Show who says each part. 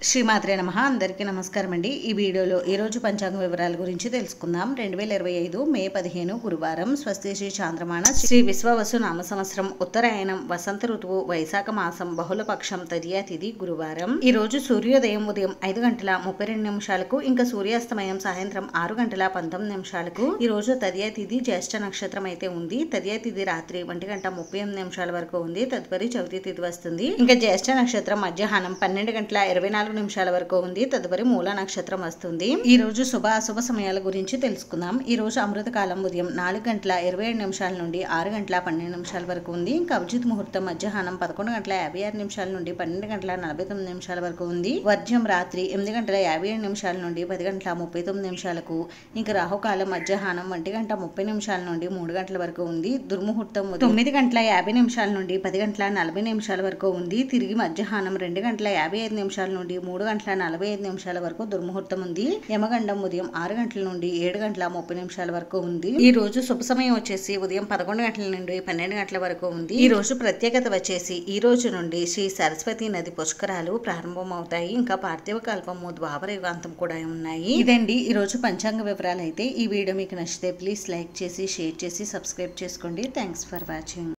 Speaker 1: శ్రీమాత్రే నమః. అందరికీ నమస్కారం అండి. ఈ వీడియోలో ఈరోజు పంచాంగ వివరాల గురించి తెలుసుకుందాం. 2025 మే 15 గురువారం. స్వస్తి శ్రీ చాంద్రమాన శ్రీ విశ్వవసు నామ సంవత్సరం ఉత్తరాయణం వసంత ఋతువు వైశాఖ మాసం బహుళపక్షం తదియా తిథి గురువారం. ఈ రోజు సూర్యోదయం ఉదయం 5:32 ఇంకా సూర్యాస్తమయం సాయంత్రం 6:19 ఈ రోజు తదియా తిథి జ్యేష్ఠ నక్షత్రం అయితే ఉంది. తదియా తిథి రాత్రి 1:38 వరకు ఉంది. తదుపరి చవితి తిథి వస్తుంది. ఇంకా జ్యేష్ఠ నక్షత్రం మధ్యాహ్నం 12:24 వరకు ఉంది. తదుపరి మూల నక్షత్రం వస్తుంది. ఈ రోజు శుభ అశుభ సమయాల గురించి తెలుసుకుందాం. ఈ రోజు అమృత కాలం ఉదయం 4:27 నుండి 6:12 వరకు ఉంది. ఇంకా అభిజిత్ ముహూర్తం మధ్యాహ్నం 11:56 నుండి 12:49 వరకు ఉంది. వర్జ్యం రాత్రి 8:57 నుండి 10:39 ఇంకా రాహుకాలం మధ్యాహ్నం 1:30 నుండి 3 గంటల వరకు ఉంది. దుర్ముహూర్తం 9:50 నుండి 10:40 వరకు ఉంది. తిరిగి మధ్యాహ్నం 2:55 నుండి 3:45 వరకు దుర్ముహూర్తం ఉంది. యమగండం ఉదయం 6 గంటల నుండి 7:30 వరకు ఉంది. ఈ రోజు శుభ సమయం వచ్చేసి ఉదయం 11 గంటల నుండి 12 గంటల వరకు ఉంది. ఈ రోజు ప్రత్యేకత వచ్చేసి ఈ రోజు నుండి శ్రీ సరస్వతి నది పుష్కరాలు ప్రారంభమవుతాయి. ఇంకా పార్థివ కల్పము ద్వాపర యుగాంతం కూడా ఉన్నాయి. ఇదండి ఈ రోజు పంచాంగ వివరాలు. అయితే ఈ వీడియో మీకు నచ్చితే ప్లీజ్ లైక్ చేసి షేర్ చేసి సబ్స్క్రైబ్ చేసుకోండి. Thanks for watching.